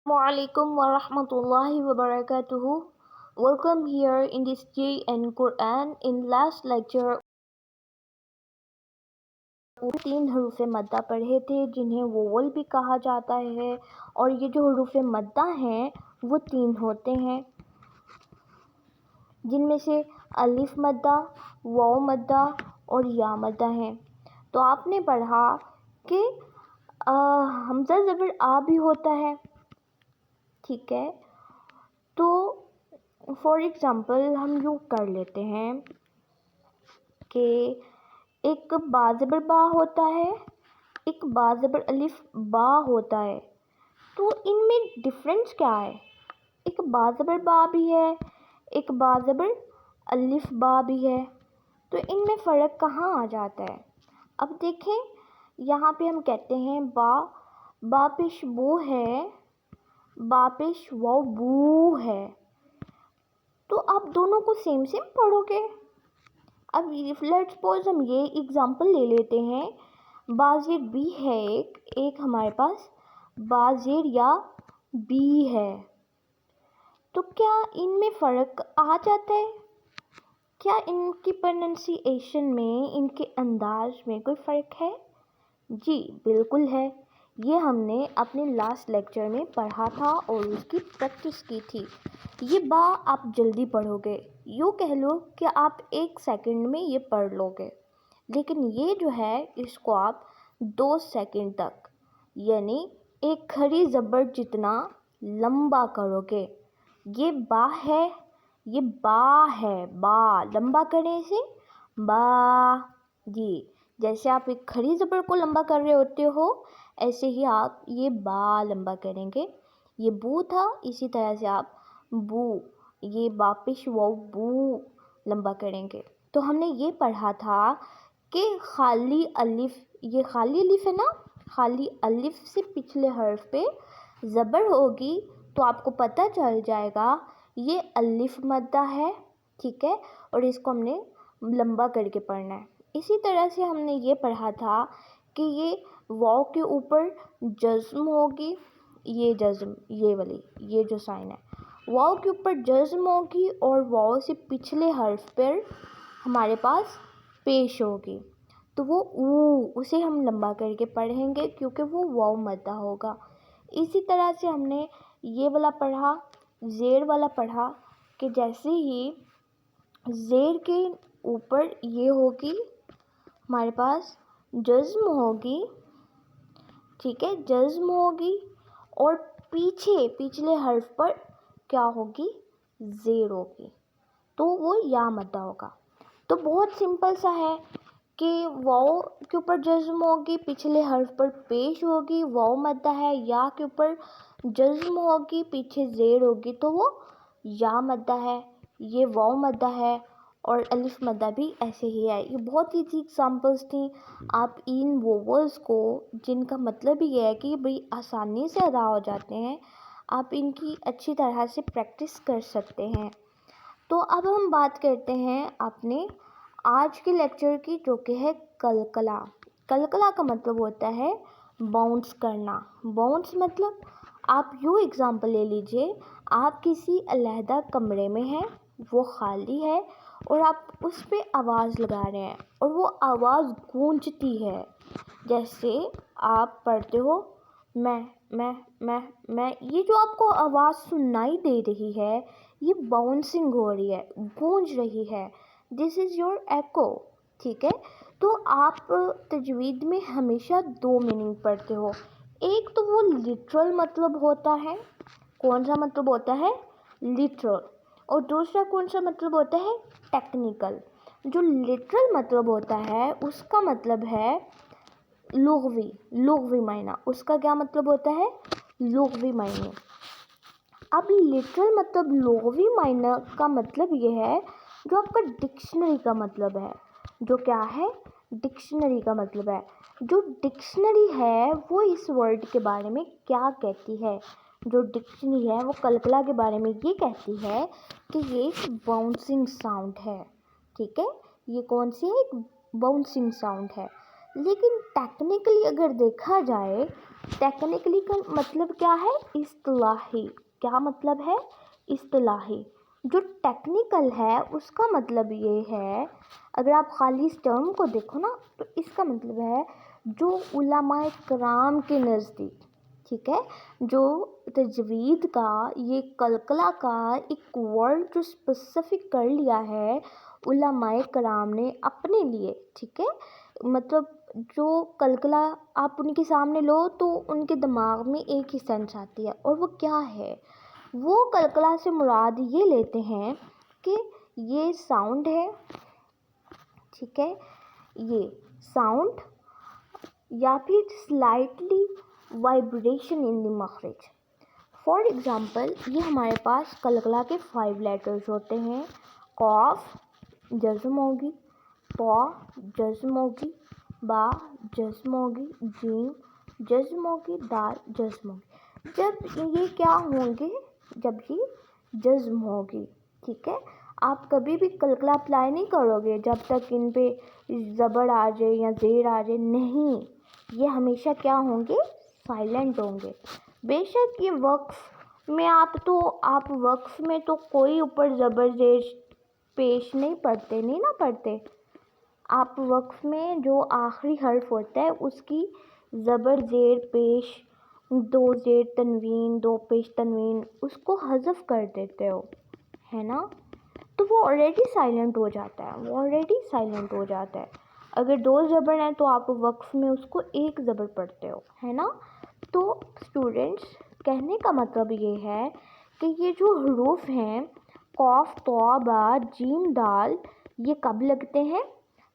Assalamualaikum warahmatullahi wabarakatuh. Welcome here in this JN Quran. In last lecture तीन हरूफ मद्दा पढ़े थे जिन्हें वोवल भी कहा जाता है, और ये जो हरूफ मद्दा हैं वो तीन होते हैं, जिनमें से अलिफ मद्दा, वाव मद्दा और या मद्दा हैं। तो आपने पढ़ा कि हमज़ा ज़बर आ भी होता है, ठीक है। तो फॉर एग्ज़ाम्पल हम यूँ कर लेते हैं कि एक बा ज़बर बा होता है, एक बा ज़बर अलिफ बा होता है। तो इनमें डिफरेंस क्या है? एक बा ज़बर बा भी है, एक बा ज़बर अलिफ बा भी है, तो इनमें फ़र्क कहाँ आ जाता है? अब देखें, यहाँ पे हम कहते हैं बा पेश बो है, बा पेश वाव बू है। तो आप दोनों को सेम पढ़ोगे। अब लेट्स सपोज हम ये एग्जांपल ले लेते हैं, बाज़ेर बी है, एक हमारे पास बाज़ेर या बी है। तो क्या इनमें फ़र्क आ जाता है? क्या इनकी प्रोनंसिएशन में, इनके अंदाज में कोई फ़र्क है? जी बिल्कुल है। ये हमने अपने लास्ट लेक्चर में पढ़ा था और उसकी प्रैक्टिस की थी। ये बा आप जल्दी पढ़ोगे, यूँ कह लो कि आप 1 सेकंड में ये पढ़ लोगे, लेकिन ये जो है इसको आप 2 सेकंड तक, यानी एक खड़ी ज़बर जितना लंबा करोगे। ये बा है, ये बा है, बा लंबा करें इसे, बा। जी, जैसे आप एक खड़ी ज़बर को लंबा कर रहे होते हो, ऐसे ही आप ये बा लंबा करेंगे। ये बू था, इसी तरह से आप बू, ये वापिश वो बू लंबा करेंगे। तो हमने ये पढ़ा था कि खाली अलिफ, ये खाली अलिफ है ना, खाली अलिफ से पिछले हर्फ पे ज़बर होगी तो आपको पता चल जाएगा ये अलिफ मद्दा है, ठीक है, और इसको हमने लंबा करके पढ़ना है। इसी तरह से हमने ये पढ़ा था कि ये वाव के ऊपर जज़्म होगी, ये जज़्म, ये वाली, ये जो साइन है, वाव के ऊपर जज़्म होगी और वाव से पिछले हर्फ पर हमारे पास पेश होगी, तो वो उसे हम लंबा करके पढ़ेंगे क्योंकि वो वाव मद्दा होगा। इसी तरह से हमने ये वाला पढ़ा, ज़ेर वाला पढ़ा, कि जैसे ही ज़ेर के ऊपर ये होगी हमारे पास जज़्म होगी, ठीक है, जज़्म होगी, और पिछले हर्फ पर क्या होगी, ज़ेर होगी, तो वो या मद्दा होगा। तो बहुत सिंपल सा है कि वाव के ऊपर जज़्म होगी, पिछले हर्फ पर पेश होगी, वाव मद्दा है, या के ऊपर जज़्म होगी, पीछे ज़ेर होगी, तो वो या मद्दा है। ये वाव मद्दा है, और अलिफ मद्दा भी ऐसे ही है। ये बहुत ईजी एग्जांपल्स थी। आप इन वोवल्स को, जिनका मतलब ये है कि ये बड़ी आसानी से अदा हो जाते हैं, आप इनकी अच्छी तरह से प्रैक्टिस कर सकते हैं। तो अब हम बात करते हैं अपने आज के लेक्चर की, जो कि है कलकला। कलकला का मतलब होता है बाउंस करना। बाउंस मतलब, आप यूँ एग्जांपल ले लीजिए, आप किसी अलहदा कमरे में हैं, वो खाली है, और आप उस पर आवाज़ लगा रहे हैं और वो आवाज़ गूंजती है। जैसे आप पढ़ते हो मैं, ये जो आपको आवाज़ सुनाई दे रही है, ये बाउंसिंग हो रही है, गूंज रही है। दिस इज़ योर एको, ठीक है। तो आप तजवीद में हमेशा 2 मीनिंग पढ़ते हो। एक तो वो लिटरल मतलब होता है, कौन सा मतलब होता है, लिटरल, और दूसरा कौन सा मतलब होता है, टेक्निकल। जो लिटरल मतलब होता है उसका मतलब है लुग़वी मायना, उसका क्या मतलब होता है, लुग़वी मायने। अब लिटरल मतलब लुग़वी मायना का मतलब ये है जो आपका डिक्शनरी का मतलब है। जो क्या है, डिक्शनरी का मतलब है। जो डिक्शनरी है वो इस वर्ड के बारे में क्या कहती है, जो डिक्शनरी है वो कलकला के बारे में ये कहती है कि ये एक बाउंसिंग साउंड है, ठीक है। ये कौन सी है, एक बाउंसिंग साउंड है। لیکن ٹیکنیکلی اگر دیکھا جائے، ٹیکنیکلی کا مطلب کیا ہے؟ اصطلاحی. کیا مطلب ہے؟ اصطلاحی. جو ٹیکنیکل ہے اس کا مطلب یہ ہے، اگر آپ خالی اس ٹرم کو دیکھو نا تو اس کا مطلب ہے جو علماء کرام کے نزدیک، ٹھیک ہے، جو تجوید کا یہ قلقلہ کا ایک ورڈ جو اسپیسیفک کر لیا ہے علماء کرام نے اپنے لیے، ٹھیک ہے، مطلب جو قلقلہ آپ ان کے سامنے لو تو ان کے دماغ میں ایک ہی سینس آتی ہے، اور وہ کیا ہے؟ وہ قلقلہ سے مراد یہ لیتے ہیں کہ یہ ساؤنڈ ہے، ٹھیک ہے، یہ ساؤنڈ یا پھر سلائٹلی وائبریشن ان دی مخرج. فار ایگزامپل یہ ہمارے پاس قلقلہ کے 5 لیٹرز ہوتے ہیں. قاف جزم ہوگی، طا جزم ہوگی، با جزم ہوگی، جیم جزم ہوگی، دال جزم ہوگی. جب یہ کیا ہوں گے؟ جب یہ جزم ہوگی، ٹھیک ہے. آپ کبھی بھی قلقلہ اپلائی نہیں کرو گے جب تک ان پہ زبر آ جائے یا زیر آ جائے، نہیں، یہ ہمیشہ کیا ہوں گے؟ سائلنٹ ہوں گے. بے شک یہ وقف میں آپ وقف میں تو کوئی اوپر زبر زیر پیش نہیں پڑھتے. آپ وقف میں جو آخری حرف ہوتا ہے اس کی زبر زیر پیش، 2 زیر تنوین، 2 پیش تنوین، اس کو حذف کر دیتے ہو، ہے نا، تو وہ آلریڈی سائلنٹ ہو جاتا ہے. اگر 2 زبر ہیں تو آپ وقف میں اس کو 1 زبر پڑھتے ہو، ہے نا. تو اسٹوڈنٹس، کہنے کا مطلب یہ ہے کہ یہ جو حروف ہیں قاف، طا، با، جیم، دال، یہ کب لگتے ہیں؟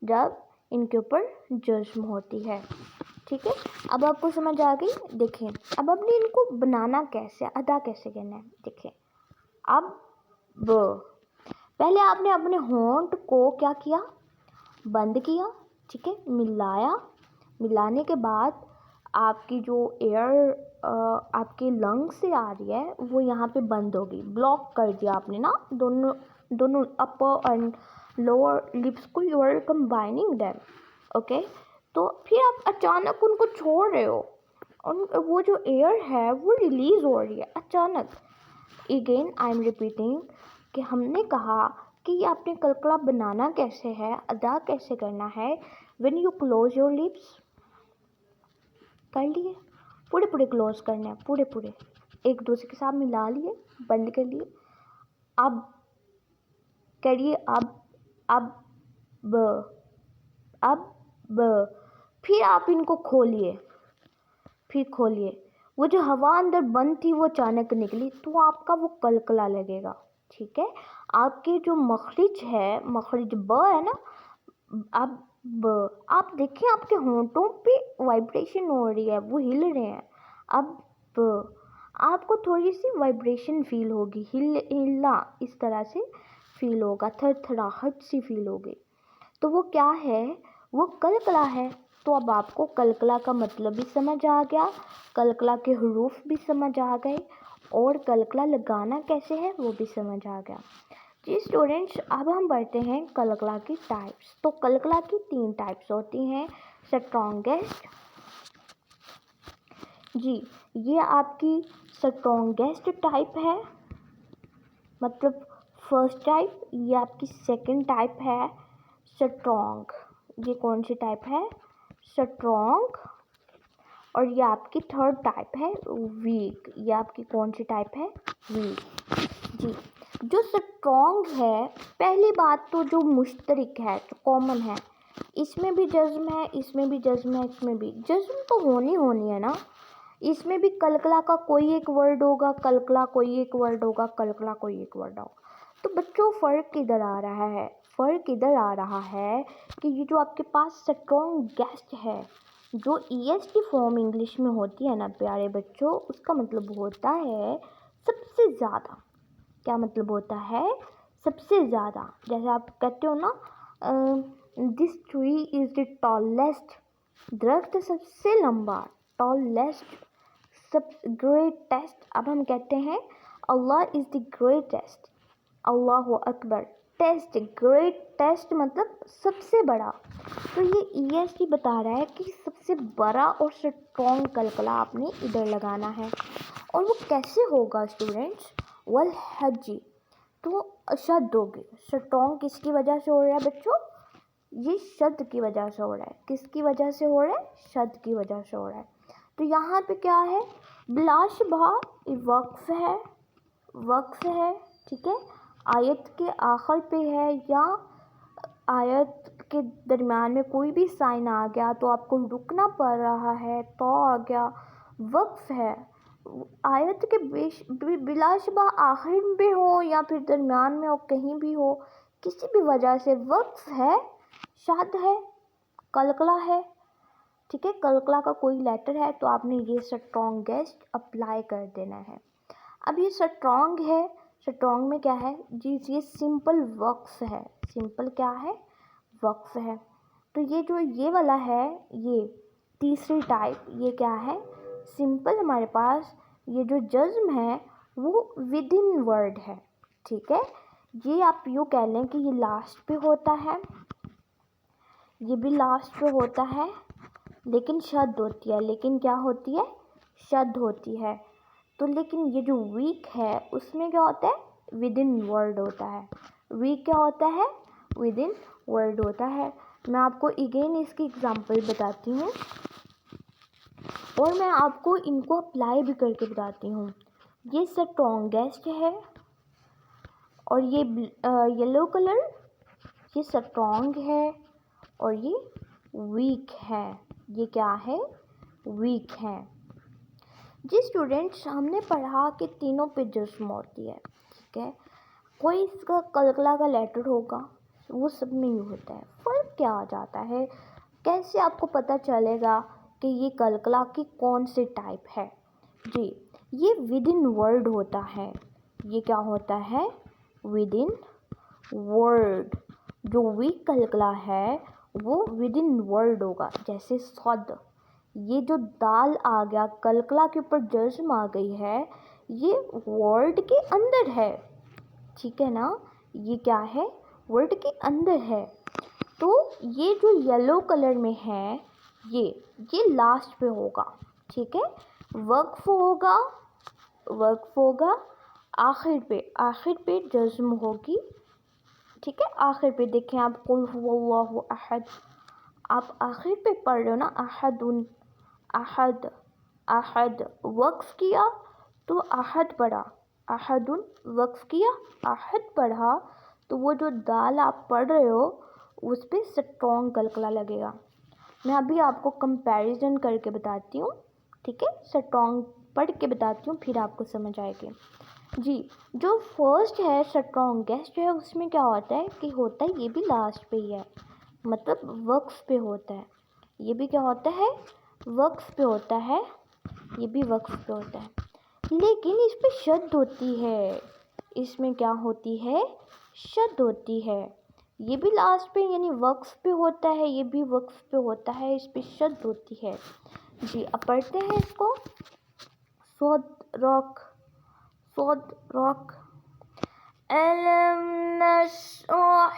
جب ان کے اوپر جزم ہوتی ہے، ٹھیک ہے. اب آپ کو سمجھ آ گئی؟ دیکھیں اب ہم نے ان کو بنانا کیسے، ادا کیسے کرنا ہے. دیکھیں اب پہلے آپ نے اپنے ہونٹ کو کیا کیا؟ بند کیا، ٹھیک ہے، ملانے کے بعد آپ کی جو ایئر آپ کے لنگ سے آ رہی ہے وہ یہاں پہ بند ہوگی، بلاک کر دیا آپ نے نا، دونوں اپر اینڈ لوور لپس کو، you are combining them, okay. تو پھر آپ اچانک ان کو چھوڑ رہے ہو اور وہ جو ایئر ہے وہ ریلیز ہو رہی ہے اچانک. اگین آئی ایم ریپیٹنگ کہ ہم نے کہا کہ یہ آپ نے قلقلہ بنانا کیسے ہے، ادا کیسے کرنا ہے. When you close your lips, کر لیے پورے کلوز کرنے ہیں، پورے ایک دوسرے کے ساتھ ملا لیے، بند کر لیے. اب کریے اب پھر آپ ان کو کھولیے، وہ جو ہوا اندر بند تھی وہ اچانک نکلی تو آپ کا وہ قلقلہ لگے گا، ٹھیک ہے. آپ کے جو مخرج ب ہے نا، اب آپ دیکھیں آپ کے ہونٹوں پہ وائبریشن ہو رہی ہے، وہ ہل رہے ہیں. اب آپ کو تھوڑی سی وائبریشن فیل ہوگی، ہلنا اس طرح سے فیل ہوگا، تھرتھراہٹ سی فیل ہوگی، تو وہ کیا ہے؟ وہ قلقلہ ہے. تو اب آپ کو قلقلہ کا مطلب بھی سمجھ آ گیا، قلقلہ کے حروف بھی سمجھ آ گئے، اور قلقلہ لگانا کیسے ہے وہ بھی سمجھ آ گیا. جی اسٹوڈینٹس، اب ہم بڑھتے ہیں قلقلہ کی ٹائپس. تو قلقلہ کی 3 ٹائپس ہوتی ہیں. اسٹرانگیسٹ، جی یہ آپ کی اسٹرانگیسٹ ٹائپ ہے، مطلب فرسٹ ٹائپ. یہ آپ کی سیکنڈ ٹائپ ہے اسٹرانگ. یہ کون سی ٹائپ ہے؟ اسٹرانگ. اور یہ آپ کی تھرڈ ٹائپ ہے ویک. یہ آپ کی کون سی ٹائپ ہے؟ ویک. جی جو اسٹرانگ ہے، پہلی بات تو جو مشترک ہے، جو کامن ہے، اس میں بھی جزم ہے، اس میں بھی جزم ہے، اس میں بھی جزم تو ہونی ہے نا. اس میں بھی قلقلہ کا کوئی ایک ورڈ ہوگا، قلقلہ کوئی ایک ورڈ ہوگا، قلقلہ کوئی ایک ورڈ ہوگا. تو بچوں فرق کدھر آ رہا ہے؟ فرق ادھر آ رہا ہے کہ یہ جو آپ کے پاس اسٹرانگیسٹ ہے، جو ای ایس کی فارم انگلش میں ہوتی ہے نا پیارے بچوں، اس کا مطلب ہوتا ہے سب سے زیادہ. کیا مطلب ہوتا ہے؟ سب سے زیادہ. جیسے آپ کہتے ہو نا this tree is the tallest, درخت سب سے لمبا، ٹالسٹ، سب گریٹسٹ. اب ہم کہتے ہیں Allah is the greatest, Allah اکبر، टेस्ट, ग्रेट टेस्ट मतलब सबसे बड़ा। तो ये EST बता रहा है कि सबसे बड़ा और स्ट्रॉन्ग कलकला आपने इधर लगाना है। और वो कैसे होगा स्टूडेंट्स? वल हजी, तो शब्द होगी। स्ट्रॉन्ग किसकी वजह से हो रहा है बच्चों? ये शब्द की वजह से हो रहा है। किसकी वजह से हो रहा है? शब्द की वजह से हो रहा है। तो यहाँ पे क्या है? बिलाशबा वक्फ है, वक्फ है, ठीक है। आयत के आखिर पे है या आयत के दरमियान में कोई भी साइन आ गया तो आपको रुकना पड़ रहा है, तो आ गया, वक्फ है। आयत के बिलाशबा आखिर में हो या फिर दरमियान में हो, कहीं भी हो, किसी भी वजह से वक्फ है, शाद है, कलकला है, ठीक है। कलकला का कोई लेटर है तो आपने ये स्ट्रॉन्गेस्ट अप्लाई कर देना है। अब ये स्ट्रॉन्ग है, स्ट्रॉन्ग में क्या है जी? ये सिंपल वक्फ है। सिंपल क्या है? वक्फ है। तो ये जो ये वाला है, ये तीसरी टाइप, ये क्या है? सिंपल। हमारे पास ये जो जज्म है वो विद इन वर्ड है, ठीक है। ये आप यूँ कह लें कि ये लास्ट पे होता है, ये भी लास्ट पे होता है, लेकिन शद होती है। लेकिन क्या होती है? शद होती है। तो लेकिन ये जो वीक है उसमें क्या होता है? विद इन वर्ड होता है। वीक क्या होता है? विद इन वर्ड होता है। मैं आपको अगेन इसकी एग्जांपल बताती हूँ और मैं आपको इनको अप्लाई भी करके बताती हूँ। ये स्ट्रॉन्गेस्ट है और ये येलो कलर, ये स्ट्रॉन्ग है और ये वीक है। ये क्या है? वीक है। जी स्टूडेंट्स, हमने पढ़ा कि तीनों पे जस्म होती है, ठीक है। कोई इसका कलकला का लेटर होगा, वो सब में ही होता है। फ़र्क क्या आ जाता है? कैसे आपको पता चलेगा कि ये कलकला की कौन सी टाइप है? जी, ये विद इन वर्ड होता है। ये क्या होता है? With in word. जो वीक कलकला है वो विद इन वर्ड होगा। जैसे सद, ये जो दाल आ गया, कलकला के ऊपर जज्म आ गई है, ये वर्ड के अंदर है, ठीक है ना। ये क्या है? वर्ड के अंदर है। तो ये जो येलो कलर में है, ये लास्ट पे होगा, ठीक है। वक्फ होगा, वक्फ होगा आखिर पे जज्म होगी, ठीक है। आखिर पे देखें आप, कुल हुवल्लाहु अहद, आप आखिर पे पढ़ रहे हो ना, अहदुन, अहद, अहद वक्फ किया तो अहद पढ़ा, अहदुन वक्फ किया, अहद पढ़ा, तो वो जो दाल आप पढ़ रहे हो उस पर स्ट्रॉन्ग कलकला लगेगा। मैं अभी आपको कंपैरिजन करके बताती हूँ, ठीक है। स्ट्रॉन्ग पढ़ के बताती हूँ, फिर आपको समझ आएगी। जी, जो फर्स्ट है स्ट्रॉन्गेस्ट है, उसमें क्या होता है कि होता है ये भी लास्ट पे ही है, मतलब वक्फ पे होता है। ये भी क्या होता है? वक्फ पे होता है। ये भी वक्फ पे होता है, लेकिन इस पे शद होती है। इसमें क्या होती है? शद होती है। ये भी लास्ट पे यानी वक्फ पे होता है, ये भी वक्फ पे होता है, इस पे शद होती है। जी, अब पढ़ते हैं इसको। सौद रॉक, सौद रॉक, अलम नशरह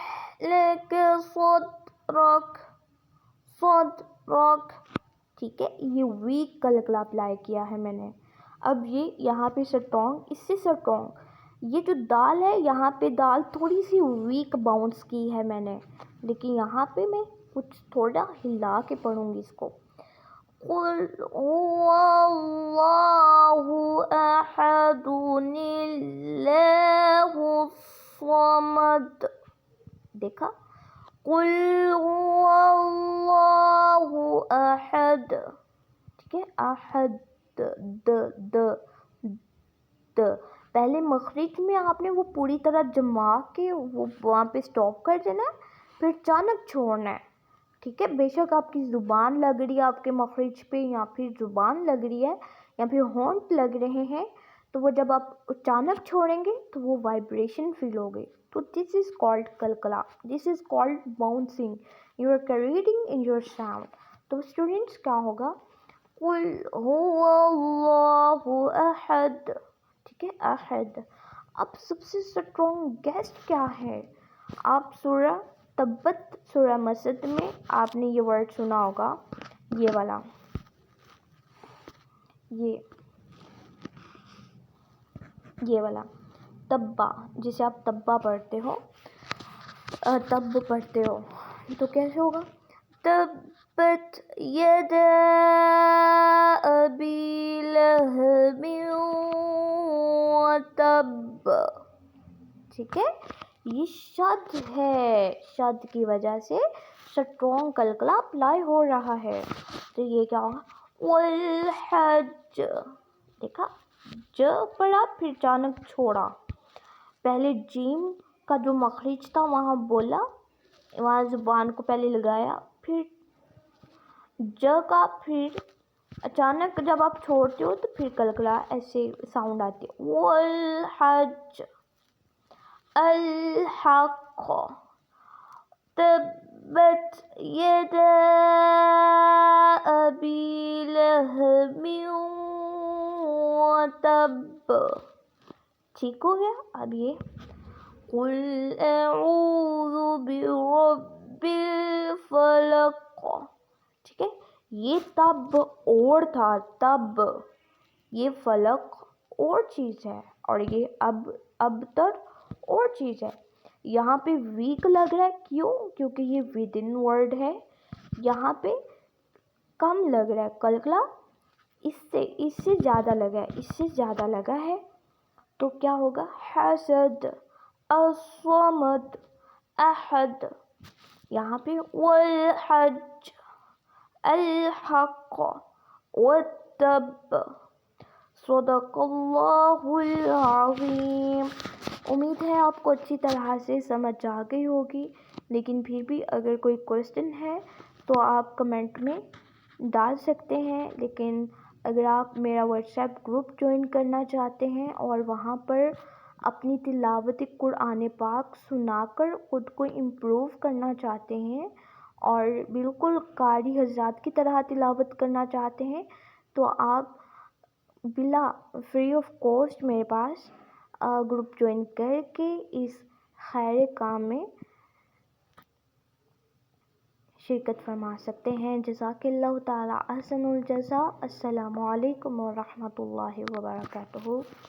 लक सदरक, सदरक, ठीक है। ये वीक कलकला अप्लाई किया है मैंने। अब ये यहाँ पे स्ट्रॉन्ग, इससे स्ट्रॉन्ग। ये जो दाल है, यहाँ पे दाल थोड़ी सी वीक बाउंस की है मैंने, लेकिन यहाँ पे मैं कुछ थोड़ा हिला के पढ़ूँगी इसको। कुल हुवल्लाहु अहदुनिल्लाहु समद, देखा? कुल हुवल्लाहु अहद, ठीक है। अहद, द पहले मखरिज में आपने वो पूरी तरह जमा के वो वहाँ पे स्टॉप कर देना है, फिर अचानक छोड़ना है, ठीक है। बेशक आपकी ज़ुबान लग रही है आपके मखरिज पे, या फिर ज़ुबान लग रही है, या फिर होंठ लग रहे हैं, तो वो जब आप अचानक छोड़ेंगे तो वो वाइब्रेशन फील होगी। तो दिस इज़ कॉल्ड कलकला, this is called bouncing, you are creating in your sound. तो स्टूडेंट्स क्या होगा? कुल हुवल्लाहु अहद, ठीक है, अहद। अब सबसे स्ट्रॉन्ग गेस्ट क्या है? آپ سورہ تبت سورہ مسد میں آپ نے یہ ورڈ سنا ہوگا، یہ والا، یہ والا تبا، جسے آپ تبا پڑھتے ہو، تب پڑھتے ہو، تو کیسے ہوگا؟ تبت یدا ابی لہب وتب، ٹھیک ہے؟ یہ شد ہے، شد کی وجہ سے سٹرونگ قلقلہ اپلائی ہو رہا ہے، تو یہ کیا ہوگا؟ والحج، دیکھا ج پڑا پھر اچانک چھوڑا، پہلے جیم کا جو مخرج تھا وہاں بولا، وہاں زبان کو پہلے لگایا، پھر ج کا، پھر اچانک جب آپ چھوڑتے ہو تو پھر قلقلہ ایسے ساؤنڈ آتی ہے، والحج، الحق، تبت یدا ابی لہب وتب، ٹھیک ہو گیا؟ اب یہ قل اعوذ برب الفلق، ٹھیک ہے؟ یہ تب اور تھا، تب، یہ فلق اور چیز ہے، اور یہ ابتر اور چیز ہے۔ یہاں پہ ویک لگ رہا ہے، کیوں؟ کیونکہ یہ ودن ورڈ ہے، یہاں پہ کم لگ رہا ہے قلقلہ، اس سے زیادہ لگا ہے، اس سے زیادہ لگا ہے، تو کیا ہوگا؟ حسد، الصمد، احد، یہاں پہ والحج، الحق، والتب، صدق اللہ العظیم۔ امید ہے آپ کو اچھی طرح سے سمجھ آ گئی ہوگی، لیکن پھر بھی اگر کوئی کوئسچن ہے تو آپ کمنٹ میں ڈال سکتے ہیں، لیکن اگر آپ میرا واٹس ایپ گروپ جوائن کرنا چاہتے ہیں اور وہاں پر اپنی تلاوت قرآن پاک سنا کر خود کو امپروو کرنا چاہتے ہیں اور بالکل قاری حضرات کی طرح تلاوت کرنا چاہتے ہیں، تو آپ بلا فری آف کاسٹ میرے پاس گروپ جوائن کر کے اس خیر کام میں شرکت فرما سکتے ہیں۔ جزاک اللہ تعالی احسن الجزاء۔ السلام علیکم ورحمۃ اللہ وبرکاتہ۔